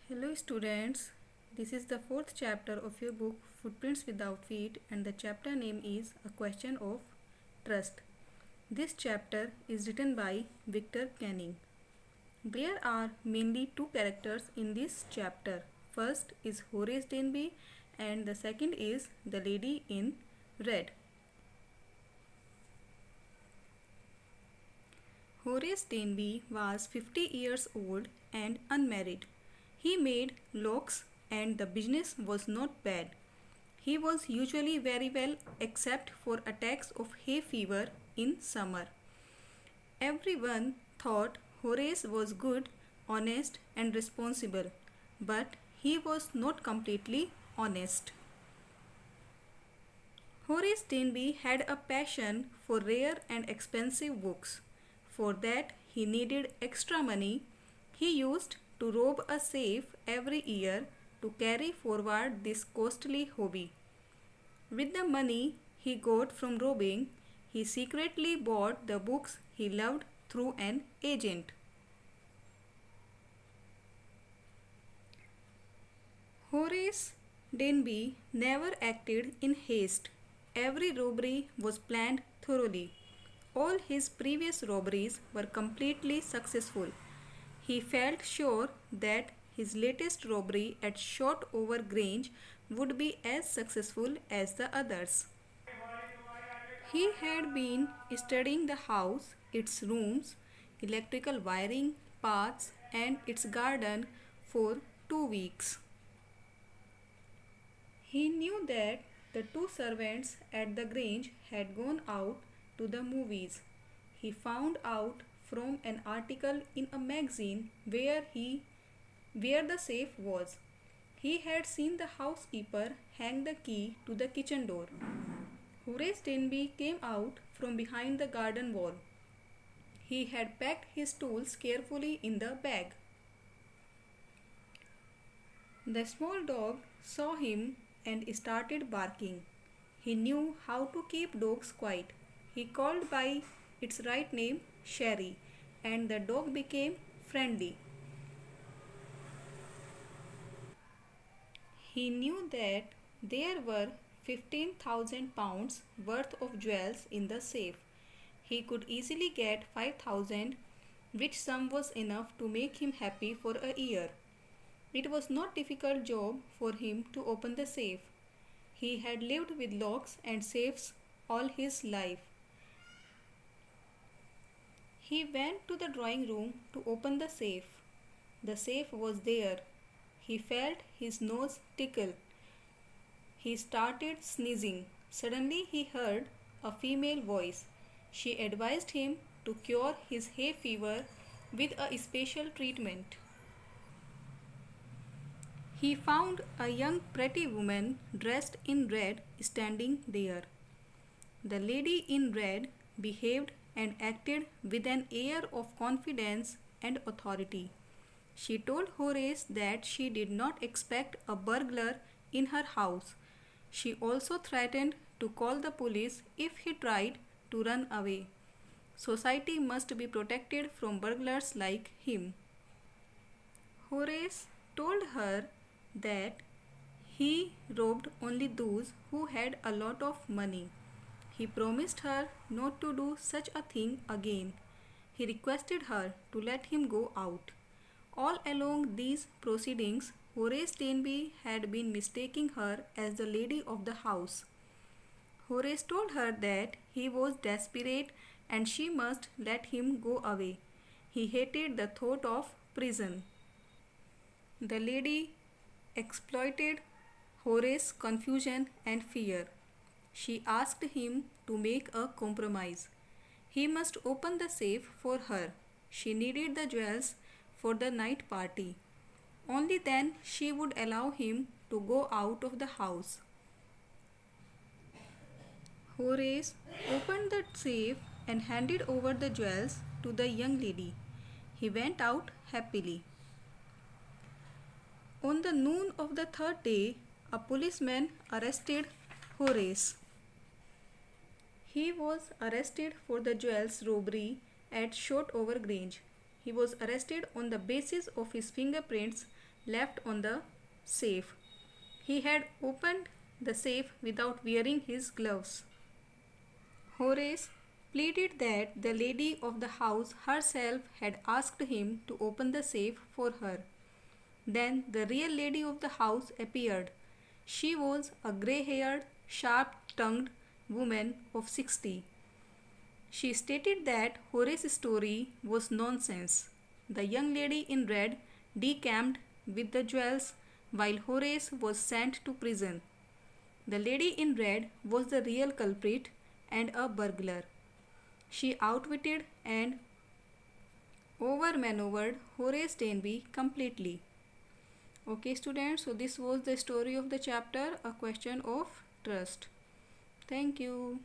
Hello students, this is the fourth chapter of your book Footprints Without Feet and the chapter name is A Question of Trust. This chapter is written by Victor Canning. There are mainly two characters in this chapter. First is Horace Denby and the second is the lady in red. Horace Denby was 50 years old and unmarried. He made locks and the business was not bad. He was usually very well except for attacks of hay fever in summer. Everyone thought Horace was good, honest and responsible, but he was not completely honest. Horace Denby had a passion for rare and expensive books. For that he needed extra money. He used to rob a safe every year to carry forward this costly hobby. With the money he got from robbing, he secretly bought the books he loved through an agent. Horace Denby never acted in haste. Every robbery was planned thoroughly. All his previous robberies were completely successful. He felt sure that his latest robbery at Shotover Grange would be as successful as the others. He had been studying the house, its rooms, electrical wiring, paths, and its garden for 2 weeks. He knew that the two servants at the Grange had gone out to the movies. He found out from an article in a magazine where the safe was. He had seen the housekeeper hang the key to the kitchen door. Horace Denby came out from behind the garden wall. He had packed his tools carefully in the bag. The small dog saw him and started barking. He knew how to keep dogs quiet. He called by its right name, Sherry, and the dog became friendly. He knew that there were 15,000 pounds worth of jewels in the safe. He could easily get 5,000, which sum was enough to make him happy for a year. It was not a difficult job for him to open the safe. He had lived with locks and safes all his life. He went to the drawing room to open the safe. The safe was there. He felt his nose tickle. He started sneezing. Suddenly he heard a female voice. She advised him to cure his hay fever with a special treatment. He found a young pretty woman dressed in red standing there. The lady in red behaved and acted with an air of confidence and authority. She told Horace that she did not expect a burglar in her house. She also threatened to call the police if he tried to run away. Society must be protected from burglars like him. Horace told her that he robbed only those who had a lot of money. He promised her not to do such a thing again. He requested her to let him go out. All along these proceedings, Horace Denby had been mistaking her as the lady of the house. Horace told her that he was desperate and she must let him go away. He hated the thought of prison. The lady exploited Horace's confusion and fear. She asked him to make a compromise. He must open the safe for her. She needed the jewels for the night party. Only then she would allow him to go out of the house. Horace opened the safe and handed over the jewels to the young lady. He went out happily. On the noon of the third day, a policeman arrested Horace. He was arrested for the jewels robbery at Shotover Grange. He was arrested on the basis of his fingerprints left on the safe. He had opened the safe without wearing his gloves. Horace pleaded that the lady of the house herself had asked him to open the safe for her. Then the real lady of the house appeared. She was a grey haired, sharp tongued woman of 60. She stated that Horace's story was nonsense. The young lady in red decamped with the jewels while Horace was sent to prison. The lady in red was the real culprit and a burglar. She outwitted and overmaneuvered Horace Denby completely. Okay, students, so this was the story of the chapter, A Question of Trust. Thank you.